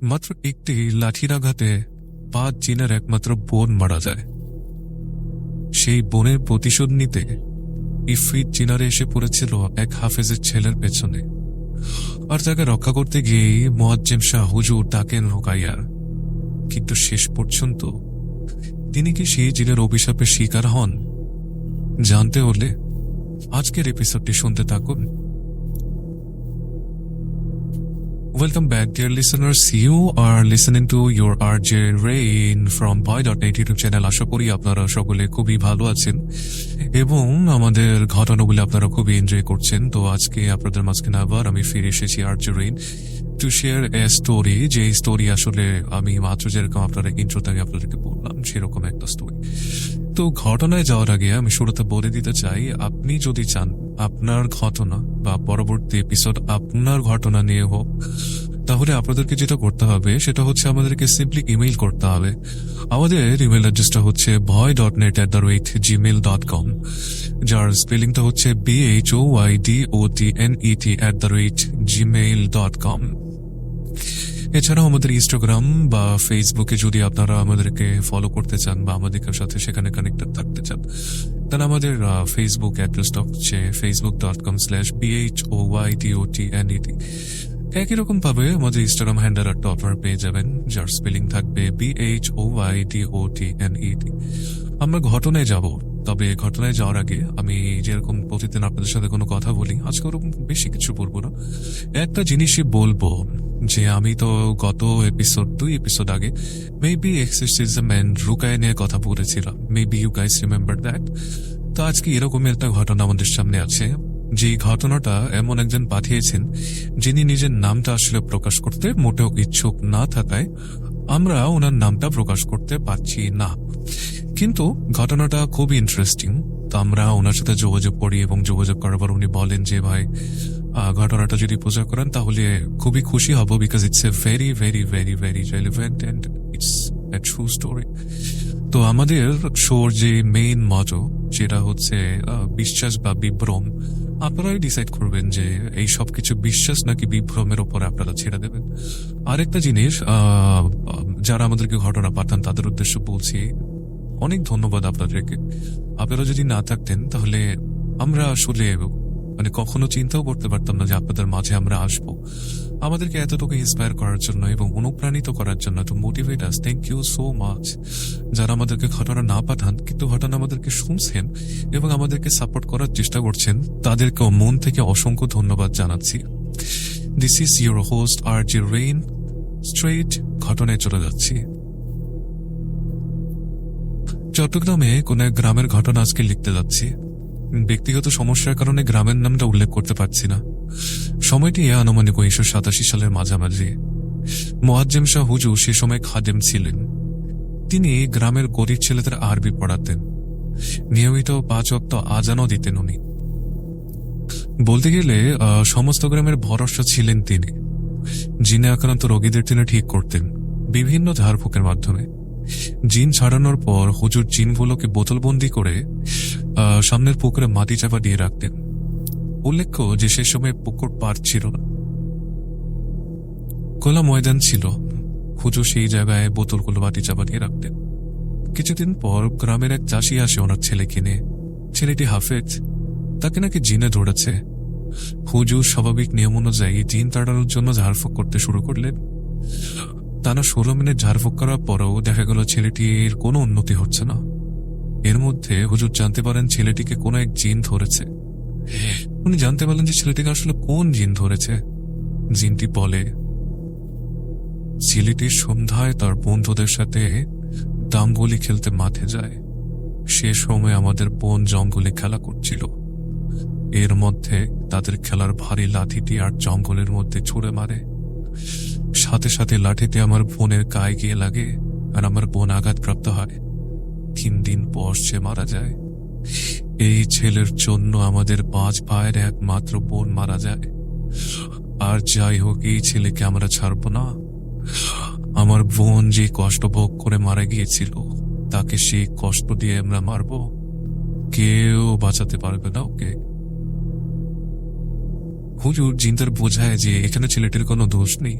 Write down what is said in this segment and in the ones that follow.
মাত্র একটি লাঠির আঘাতে 5 জিনের একমাত্র বোন মারা যায়। সেই বোনের প্রতিশোধ নিতে ইফরিত জিনারে এসে পড়েছিল এক হাফেজের ছেলের পেছনে, আর তাকে রক্ষা করতে গিয়েই মুয়াজ্জেম শাহ হুজুর ডাকেন রোকাইয়ার। কিন্তু শেষ পর্যন্ত তিনি কি সেই জিনের অভিশাপের শিকার হন? জানতে হলে আজকের এপিসোডটি শুনতে থাকুন। Welcome back, dear listeners. You are listening to your RJ Rain from Boy.net YouTube channel. আশা করি আপনারা সকলে খুবই ভালো আছেন এবং আমাদের ঘটনাগুলি আপনারা খুবই এনজয় করছেন। তো আজকে আপনাদের মাঝখানে আবার আমি ফিরে এসেছি RJ Rain to share a story. যে স্টোরি আসলে আমি মাত্র যেরকম আপনারা ইন্ট্রোতে আপনাদেরকে বললাম সেরকম একটা স্টোরি। তো ঘটনায় যাওয়ার আগে আমি শুরুতে বলে দিতে চাই, আপনি যদি চান আপনার ঘটনা বা পরবর্তী এপিসোড আপনার ঘটনা নিয়ে হোক, তাহলে আপনাদেরকে যেটা করতে হবে সেটা হচ্ছে আমাদেরকে সিম্পলি ইমেইল করতে হবে। আমাদের ইমেইল অ্যাড্রেসটা হচ্ছে boy.net@gmail.com, যার স্পেলিংটা হচ্ছে BHOYDOTNET@gmail.com। এছাড়াও আমাদের ইনস্টাগ্রাম বা ফেসবুকে যদি আপনারা আমাদেরকে ফলো করতে চান বা আমাদের সাথে সেখানে কানেক্টেড থাকতে চান, তাহলে আমাদের ফেসবুক অ্যাড্রেসটা হচ্ছে facebook.com/BHOYDOTNET। একই রকম ভাবে আমাদের ইনস্টাগ্রাম হ্যান্ডেলটা আপনারা পেয়ে যাবেন, যার স্পেলিং থাকবে BHOYDOTNET। আমরা ঘটনায় যাব, তবে ঘটনায় যাওয়ার আগে আমি যেরকম প্রতিদিন আপনাদের সাথে কোনো কথা বলি, আজকে ওরকম বেশি কিছু বলবো না। একটা জিনিসই বলবো যে আমি তো গত দুই এপিসোড আগে মেবি এক্সোরসিজম এন্ড রুকায়া নিয়ে কথা বলেছিলাম। Maybe you guys remember that. তো আজকে এরকম একটা ঘটনা আমাদের সামনে আছে, যে ঘটনাটা এমন একজন পাঠিয়েছেন যিনি নিজের নামটা আসলে প্রকাশ করতে মোটেও ইচ্ছুক না থাকায় আমরা ওনার নামটা প্রকাশ করতে পারছি না। কিন্তু ঘটনাটা খুবই ইন্টারেস্টিং। তো আমরা ওনার সাথে যোগাযোগ করি এবং যোগাযোগ করার পর উনি বলেন যে ভাই, ঘটনাটা যদি প্রচার করেন তাহলে খুবই খুশি হব, because it's a very very very very relevant and it's a true story. তো আমাদের শোর যে মেইন মটো, যেটা হচ্ছে বিশ্বাস বা বিভ্রম, আপনারাই ডিসাইড করবেন যে এই সবকিছু বিশ্বাস নাকি বিভ্রমের উপর আপনারা ছেড়ে দেবেন। আরেকটা জিনিস, যারা আমাদেরকে ঘটনা পাঠান তাদের উদ্দেশ্য বলছি, অনেক ধন্যবাদ আপনাদেরকে। আপনারা যদি না থাকতেন তাহলে আমরা আসলে কখনো চিন্তাও করতে পারতাম না যে আপনাদের মাঝে আমরা আসবো, আমাদেরকে এতটুকু ইন্সপায়ার করার জন্য এবং অনুপ্রাণিত করার জন্য, to motivate us. Thank you so much. যারা আমাদেরকে ঘটনা না পাঠান কিন্তু ঘটনা আমাদেরকে শুনছেন এবং আমাদেরকে সাপোর্ট করার চেষ্টা করছেন, তাদেরকে মন থেকে অসংখ্য ধন্যবাদ জানাচ্ছি। This is your host RJ Rain। Straight ঘটনায় চলে যাচ্ছি। চট্টগ্রামে কোন এক গ্রামের ঘটনা আজকে লিখতে যাচ্ছি। ব্যক্তিগত সমস্যার কারণে গ্রামের নামটা উল্লেখ করতে পারছি না। সময়টি আনুমানিক 1987 সালের মাঝামাঝি। মুয়াজ্জেম শাহ হুজুর সে সময় খাদেম ছিলেন। তিনি গ্রামের গরিব ছেলেদের আরবি পড়াতেন, নিয়মিত 5 ওয়াক্ত আজানও দিতেন উনি। বলতে গেলে সমস্ত গ্রামের ভরসা ছিলেন তিনি। জিনে আক্রান্ত রোগীদের তিনি ঠিক করতেন বিভিন্ন ঝাড়ফুঁকের মাধ্যমে। জিন ছাড়ানোর পর হুজুর জিনগুলোকে বোতলবন্দি করে সামনের পুকুরে মাটি চাপা দিয়ে রাখতেন। উল্লেখ্য যে সে সময় পুকুর পার ছিল না, খোলা ময়দান ছিল। হুজুর সেই জায়গায় বোতলগুলো মাটি চাপা দিয়ে রাখতেন। কিছুদিন পর গ্রামের এক চাষি আসে ওনার ছেলেকে নিয়ে। ছেলেটি হাফেজ, তাকে নাকি জিনে ধরেছে। হুজুর স্বাভাবিক নিয়ম অনুযায়ী জিন তাড়ানোর জন্য ঝাড়ফুঁক করতে শুরু করলেন। টানা 16 মিনিট ঝাড়ফুঁক করার পরও দেখা গেল ছেলেটির কোনো উন্নতি হচ্ছে না। এর মধ্যে হুজুর জানতে পারেন ছেলেটিকে কোনো এক জিন ধরেছে। উনি জানতে পারলেন যে ছেলেটিকে আসলে কোন জিন ধরেছে। জিনটি বলে, ছেলেটির সন্ধ্যায় তার বন্ধুদের সাথে ডাঙ্গুলি খেলতে মাঠে যায়। সে সময় আমাদের বোন জঙ্গলে খেলা করছিল। এর মধ্যে তাদের খেলার ভারী লাঠিটি আর জঙ্গলের মধ্যে ছুঁড়ে মারে। সাথে সাথে লাঠিতে আমার বোনের গায়ে গিয়ে লাগে আর আমার বোন আঘাতপ্রাপ্ত হয়। 3 দিন পর সে মারা যায়। এই ছেলের জন্য আমাদের 5 ভাইয়ের একমাত্র বোন মারা যায়। আর যাই হোক, এই ছেলেকে আমরা ছাড়ব না। আমার বোন যে কষ্ট ভোগ করে মারা গিয়েছিল, তাকে সেই কষ্ট দিয়ে আমরা মারব। কেউ বাঁচাতে পারবে না ওকে। হুজুর জিনদের বোঝায় যে এখানে ছেলেটির কোনো দোষ নেই।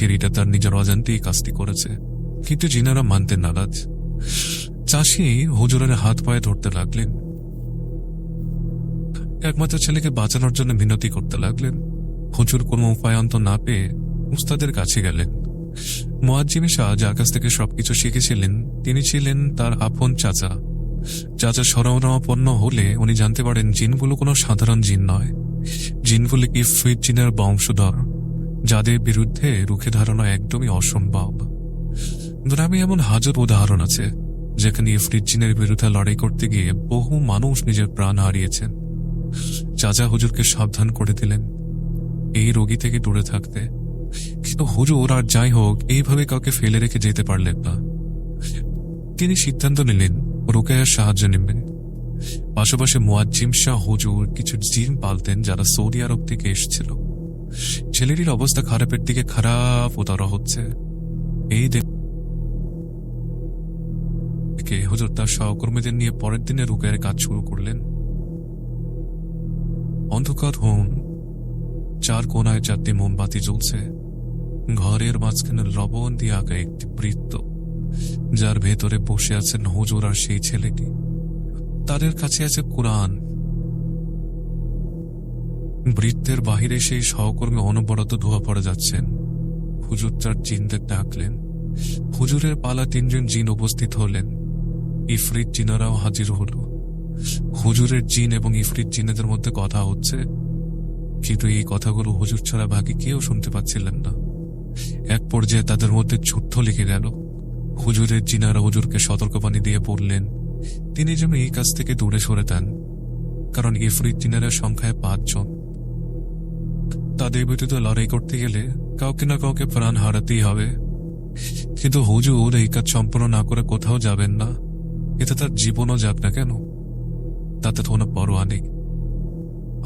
চিড়িটা তার নিজের অজান্তেই কাজটি করেছে, কিন্তু জিনারা মানতে নারাজ। চাষি হুজুরের হাত পায়ে ধরতে লাগলেন, একমাত্র ছেলেকে বাঁচানোর জন্য মিনতি করতে লাগলেন। হুজুর কোনো উপায়ান্ত না পেয়ে উস্তাদের কাছে গেলেন। মুয়াজ্জিম শাহ যার কাছ থেকে সবকিছু শিখেছিলেন তিনি ছিলেন তার আপন চাচা। চাচা শরণাপন্ন হলে উনি জানতে পারেন জিনগুলো কোনো সাধারণ জিন নয়, জিনগুলো ইফরিত জিনের বংশধর, যাদের বিরুদ্ধে রুখে দাঁড়ানো একদমই অসম্ভব। গ্রামে এমন হাজার উদাহরণ আছে যেখানে ইফরিত জিনের বিরুদ্ধে লড়াই করতে গিয়ে বহু মানুষ নিজের প্রাণ হারিয়েছেন। চাচা হুজুরকে সাবধান করে দিলেন এই রোগী থেকে দূরে থাকতে, কিন্তু হুজুর আর যাই হোক এইভাবে কাউকে ফেলে রেখে যেতে পারলেন না। তিনি সিদ্ধান্ত নিলেন রোকেয়ার সাহায্য নেবেন। পাশাপাশি মুয়াজ্জিম শাহ হুজুর কিছু জিন পালতেন যারা সৌদি আরব থেকে এসেছিল। ছেলেটির অবস্থা খারাপের দিকে খারাপ উতরা হচ্ছে। এই দেখে হুজুর তার সহকর্মীদের নিয়ে পরের দিনে রোকেয়ার কাজ শুরু করলেন। অন্ধকার হোম, চার কোনায় 4টি মোমবাতি জ্বলছে। ঘরের মাঝখানে লবণ দিয়ে আঁকা একটি বৃত্ত, যার ভেতরে বসে আছেন হুজুর আর সেই ছেলেটি। তাদের কাছে আছে কুরআন। বৃত্তের বাহিরে সেই সহকর্মী অনবরত ধোয়া পড়ে যাচ্ছেন। হুজুর তার জিনদের ডাকলেন। হুজুরের পালা 3জন জিন উপস্থিত হলেন। ইফরিত জিনারাও হাজির হল। হুজুরের জিন এবং ইফরিত জিনেদের মধ্যে কথা হচ্ছে, কিন্তু এই কথাগুলো হুজুর ছাড়া বাকি কেউ শুনতে পাচ্ছিলেন না। এক পর্যায়ে তাদের মধ্যে যুদ্ধ লেগে গেল। হুজুরের জিনারা হুজুরকে সতর্কবাণী দিয়ে বললেন তিনি যেন এই কাজ থেকে দূরে সরে দেন, কারণ ইফরিত জিনারা সংখ্যায় 5 জন। তাদের বিরুদ্ধে লড়াই করতে গেলে কাউকে না কাউকে প্রাণ হারাতেই হবে। কিন্তু হুজুর এই কাজ সম্পূর্ণ না করে কোথাও যাবেন না, এতে তার জীবনও যাক না কেন, তাতে তো কোনো পরোয়া নেই।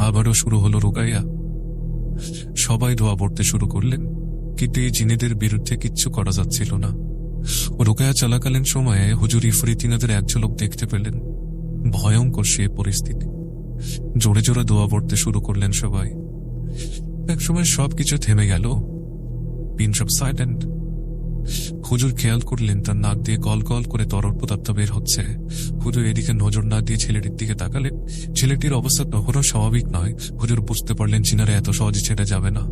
আবারও শুরু হলো রুকাইয়া। সবাই দোয়া পড়তে শুরু করলেন, কিন্তু এই জিনেদের বিরুদ্ধে কিচ্ছু করা যাচ্ছিল না। রুকাইয়া চলাকালীন সময়ে হুজুর ইফরিতিনাদের এক ঝলক দেখতে পেলেন। ভয়ঙ্কর সে পরিস্থিতি। জোরে জোরে দোয়া পড়তে শুরু করলেন সবাই। একসময় সবকিছু থেমে গেল। পিন সব সাইলেন্ট। হুজুর খেয়াল করলেন তার নাক দিয়ে কল কল করে তরল পদার্থ বের হচ্ছে। হুজুর এদিকে নজর না দিয়ে ছেলেটির দিকে তাকালেন। ছেলেটির অবস্থা তখনও স্বাভাবিক নয়। হুজুর বুঝতে পারলেন চিনারে এত সহজে ছেড়ে যাবে না।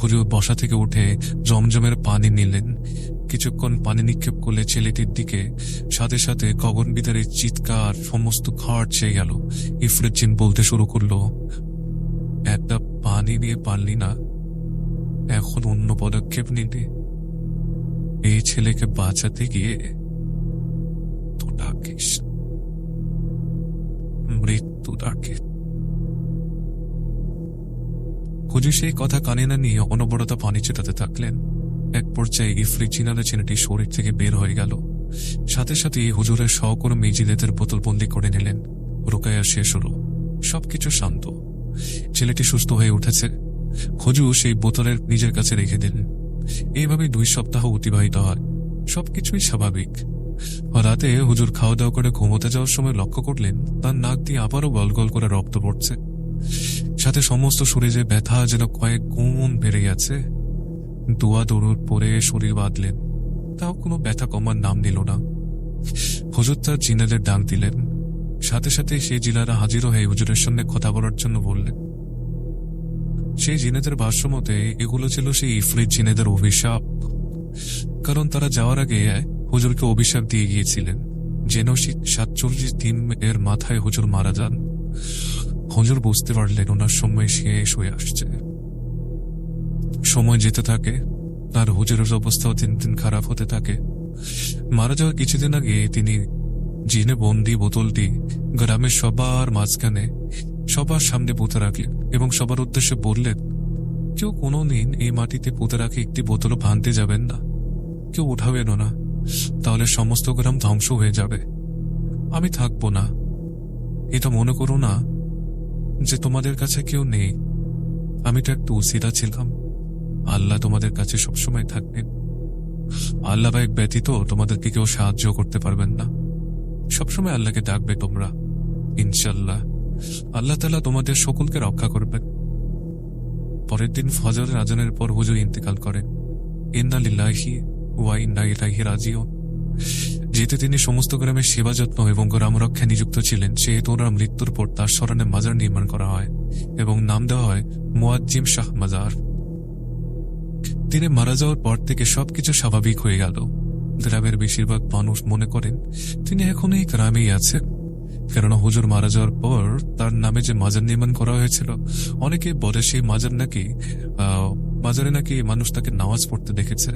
হুজুর বসা থেকে উঠে জমজমের পানি নিলেন। কিছুক্ষণ পানি নিক্ষেপ করলে ছেলেটির দিকে সাথে সাথে গগনবিদারের চিৎকার, সমস্ত ঘর ছেয়ে গেল। ইফরিত জিন বলতে শুরু করলো, একটা পানি দিয়ে পারলি না, এখন অন্য পদক্ষেপ নিতে। এই ছেলেকে বাঁচাতে গিয়ে তো ডাকিস, মৃত্যু ডাকে। হুজুর সেই কথা কানে না নিয়ে অনবরত পানি চেটাতে থাকলেন। এক পর্যায়ে ইফরিত জিনারা ছেলেটি শরীর থেকে বের হয়ে গেল। সাথে সাথে হুজুরের সহকর্মী জিনেদের বোতল বন্দি করে নিলেন। রোকায়া শেষ হলো, সবকিছু শান্ত। ছেলেটি সুস্থ হয়ে উঠেছে। হুজুর সেই বোতলের নিজের কাছে রেখে দিলেন। এইভাবে 2 সপ্তাহ অতিবাহিত হয়। সবকিছুই স্বাভাবিক। রাতে হুজুর খাওয়া দাওয়া করে ঘুমোতে যাওয়ার সময় লক্ষ্য করলেন তার নাক দিয়ে আবারও গল গল করে রক্ত পড়ছে। সাথে সমস্ত শরীরে ব্যথা যেন কয়েক গুণ বেড়ে গেছে। দোয়া দরুদ পরে শরীর বাঁধলেন, তাও কোনো ব্যথা কমার নাম নিল না। হুজুর তার জিনেদের ডাক দিলেন। সাথে সাথে সেই জিনারা হাজির হয়ে হুজুরের সঙ্গে কথা বলার জন্য বললেন। সেই জিনেদের ভাষ্য মতে এগুলো ছিল সেই ইফরিত জিনেদের অভিশাপ, কারণ তারা যাওয়ার আগে হুজুরকে অভিশাপ দিয়ে গিয়েছিলেন যেন 47 দিন এর মাথায় হুজুর মারা যান। হুজুর বুঝতে পারলেন ওনার সময় শেষ হয়ে আসছে। সময় যেতে থাকে, তার হুজুরের অবস্থাও দিন দিন খারাপ হতে থাকে। মারা যাওয়ার কিছুদিন আগে তিনি জিনে বন্দি বোতলটি গ্রামের সবার মাঝখানে সবার সামনে পুঁতে রাখলেন এবং সবার উদ্দেশ্যে বললেন, কেউ কোনোদিন এই মাটিতে পুঁতে রাখে একটি বোতলও ভাঙতে যাবেন না, কেউ উঠাবেনও না, তাহলে সমস্ত গ্রাম ধ্বংস হয়ে যাবে। আমি থাকবো না। এটা মনে করো না যে তোমাদের কাছে কেউ নেই। আমি তো একটু উসিলা ছিলাম। আল্লাহ তোমাদের কাছে সবসময় থাকবেন। আল্লাহ এক ব্যতীত তোমাদেরকে কেউ সাহায্য করতে পারবেন না। সবসময় আল্লাহকে ডাকবে তোমরা, ইনশাল্লাহ আল্লাহ তাআলা তোমাদের সকলকে রক্ষা করবেন। পরের দিন ফজরের আজানের পর হুজুর ইন্তেকাল করেন। ইন্না লিল্লাহি ওয়া ইন্না ইলাইহি রাজিউন। যেহেতু তিনি সমস্ত গ্রামের সেবা যত্ন এবং গ্রাম রক্ষায় নিযুক্ত ছিলেন, সেহেতু ওনার মৃত্যুর পর তার স্মরণে মাজার নির্মাণ করা হয় এবং নাম দেওয়া হয় মুয়াজ্জিম শাহ মাজার। তিনি মারা যাওয়ার পর থেকে সবকিছু স্বাভাবিক হয়ে গেল। গ্রামের বেশিরভাগ মানুষ মনে করেন তিনি এখনো এই গ্রামেই আছেন, কেননা হুজুর মারা যাওয়ার পর তার নামে যে মাজার নির্মাণ করা হয়েছিল, অনেকে বলে সেই মাজারে নাকি মানুষ তাকে নামাজ পড়তে দেখেছে।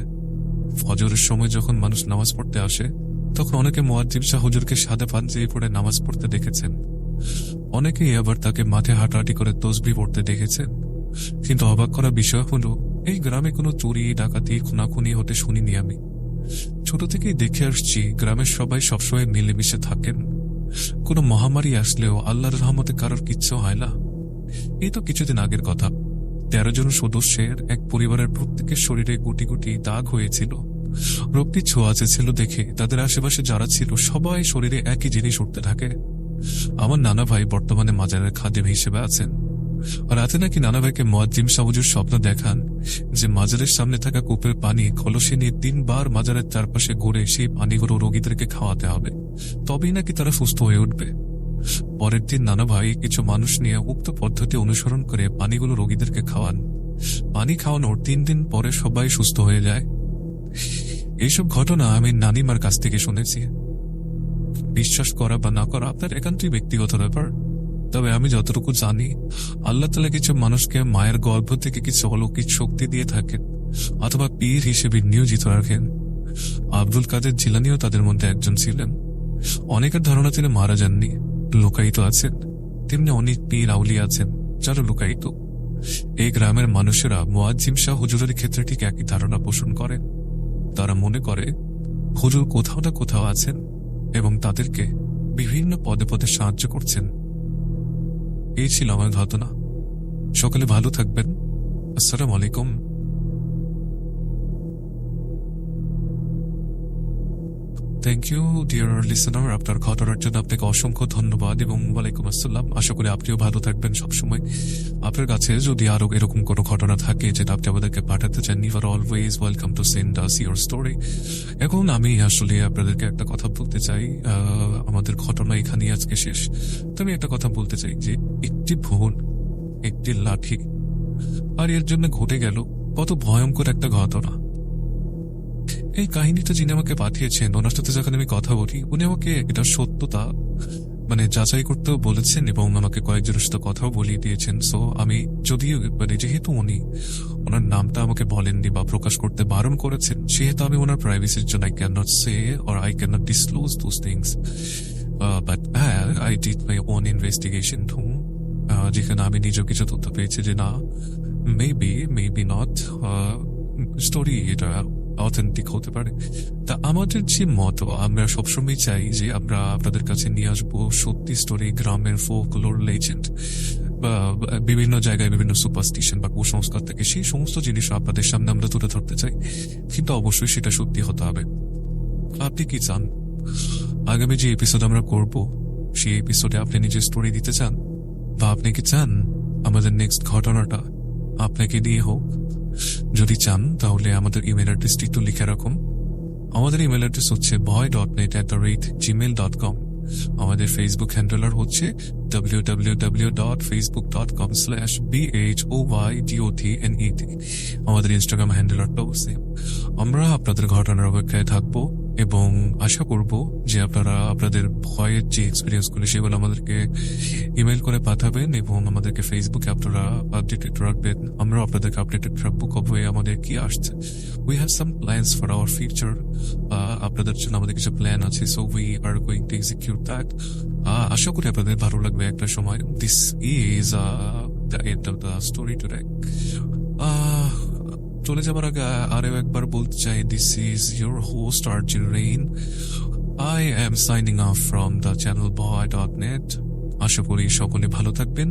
ফজরের সময় যখন মানুষ নামাজ পড়তে আসে, তখন অনেকে মুয়াজ্জিম শাহ হুজুরকে সাদা পাঞ্জাবি পরে নামাজ পড়তে দেখেছেন। অনেকেই আবার তাকে মাঠে হাঁটাহাঁটি করে তসবিহ পড়তে দেখেছেন। কিন্তু অবাক করা বিষয় হলো, এই গ্রামে কোনো চুরি ডাকাতি খুনাখুনি হতে শুনিনি আমি। ছোট থেকেই দেখে আসছি গ্রামের সবাই সবসময় মিলেমিশে থাকেন। কোনো মহামারী আসলেও আল্লাহর রহমতে কারোর কিচ্ছু হয় না। এই তো কিছুদিন আগের কথা, 13 জন সদস্যের এক পরিবারের প্রত্যেকের শরীরে গুটি গুটি দাগ হয়েছিল। রোগটি ছোঁয়াচে ছিল দেখে তাদের আশেপাশে যারা ছিল সবাই শরীরে একই জিনিস উঠতে থাকে। আমার নানা ভাই বর্তমানে মাজারের খাদেম হিসেবে আছেন। রাতে নাকি নানা ভাইকে মুয়াজ্জিম শাহ হুজুর স্বপ্ন দেখান যে মাজারের সামনে থাকা কূপের পানি কলসে নিয়ে 3 বার মাজারের চারপাশে ঘুরে সেই পানিগুলো রোগীদেরকে খাওয়াতে হবে, তবেই নাকি তারা সুস্থ হয়ে উঠবে। পরের দিন নানা ভাই কিছু মানুষ নিয়ে উক্ত পদ্ধতি অনুসরণ করে পানিগুলো রোগীদেরকে খাওয়ান। পানি খাওয়ানোর 3 দিন পরে সবাই সুস্থ হয়ে যায়। এইসব ঘটনা আমি নানিমার কাছ থেকে শুনেছি। বিশ্বাস করা বা না করা আপনার একান্তই ব্যক্তিগত ব্যাপার। তবে আমি যতটুকু জানি, আল্লাহ তাআলা কিছু মানুষকে মায়ের গর্ভ থেকে কিছু অলৌকিক শক্তি দিয়ে থাকেন অথবা পীর হিসেবে নিয়োজিত রাখেন। আব্দুল কাদের জিলানীও তাদের মধ্যে একজন ছিলেন। অনেকের ধারণা তিনি মারা যাননি, লুকায়িত আছেন। তেমনি অনেক পীর আউলিয়া আছেন যারা লুকায়িত। এই গ্রামের মানুষেরা মুয়াজ্জিম শাহ হুজুরের ক্ষেত্রে ঠিক একই ধারণা পোষণ করেন। তারা মনে করে হুজুর কোথাও না কোথাও আছেন এবং তাদেরকে বিভিন্ন পদে পদে সাহায্য করছেন। এই ছিল আমার ঘটনা। সকলে ভালো থাকবেন। আসসালামু আলাইকুম। থ্যাংক ইউ ডিয়ার লিসেনার, আপনার ঘটনার জন্য আপনাকে অসংখ্য ধন্যবাদ এবং ওয়ালাইকুম আসসালাম। আশা করি আপনিও ভালো থাকবেন সবসময়। আপনার কাছে যদি আরো এরকম কোনো ঘটনা থাকে যেটা আপনি আমাদেরকে পাঠাতে চান, you are always welcome to send us your story. এখন আমি আসলে আপনাদেরকে একটা কথা বলতে চাই। আমাদের ঘটনা এখানেই আজকে শেষ। তো আমি একটা কথা বলতে চাই যে একটি ভুল, একটি লাঠি, আর এর জন্য ঘটে গেল কত ভয়ঙ্কর একটা ঘটনা। এই কাহিনীটা যিনি আমাকে পাঠিয়েছেন, ওনার সাথে যখন আমি কথা বলি, উনি আমাকে এটা সত্যতা যাচাই করতেও বলেছেন এবং আমাকে কয়েকজনের সাথে কথাও বলিয়ে দিয়েছেন। সো আমি যদিও যেহেতু উনি ওনার নামটা আমাকে বলেননি বা প্রকাশ করতে বারণ করেছেন, সেহেতু আমি ওনার প্রাইভেসির জন্য I can not say or I can not disclose those things. But I did my own investigation to, যেখানে আমি নিজেও কিছু তথ্য পেয়েছি যে না, মেবি নট স্টোরি এটা অথেন্টিক হতে পারে। তা আমাদের যে মত, আমরা সবসময় চাই যে আমরা আপনাদের কাছে নিয়ে আসবো সত্যি স্টোরি, গ্রামের ফোকলোর, লেজেন্ড বা বিভিন্ন জায়গায় বিভিন্ন সুপারস্টিশন বা কুসংস্কার থেকে সেই সমস্ত জিনিস আপনাদের সামনে আমরা তুলে ধরতে চাই, কিন্তু অবশ্যই সেটা সত্যি হতে হবে। আপনি কি চান আগামী যে এপিসোড আমরা করব সেই এপিসোডে আপনি নিজের স্টোরি দিতে চান, বা আপনি কি চান আমাদের নেক্সট ঘটনাটা আপনাকে দিয়ে হোক? যদি চান তাহলে আমাদের ইমেল অ্যাড্রেসটি একটু লিখে রাখুন। আমাদের ইমেল অ্যাড্রেস হচ্ছে boy.net@gmail.com। আমাদের ফেসবুক হ্যান্ডেলার হচ্ছে www.facebook.com/BHOYDOTNET। আমাদের ইনস্টাগ্রাম হ্যান্ডেলারটাও সেম। আমরা আপনাদের ঘটনার অপেক্ষায় থাকবো এবং আশা করব যে আপনারা আপনাদের ভয়ের যে এক্সপিরিয়েন্সগুলো সেগুলো আমাদেরকে ইমেল করে পাঠাবেন এবং আমাদেরকে ফেসবুকে আপনারা আপডেটেড রাখবেন। আমরা আপনাদেরকে আপডেটেড রাখবো কবে আমাদের কি আসছে। We have some plans for our future. আপনাদের জন্য আমাদের কিছু প্ল্যান আছে, so we are going to execute that. আশা করি আপনাদের ভালো লাগবে একটা সময়। This is the end of the story today. চলে যাবার আগে আরো একবার বলতে চাই, this is your host RJ Rain. I am signing off from the channel boy.net। আশা করি সকলে ভালো থাকবেন।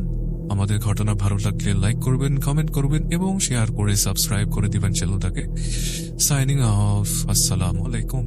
আমাদের ঘটনা ভালো লাগলে লাইক করবেন, কমেন্ট করবেন এবং শেয়ার করে সাবস্ক্রাইব করে দিবেন চ্যানেলটাকে। Signing off. আসসালামু আলাইকুম।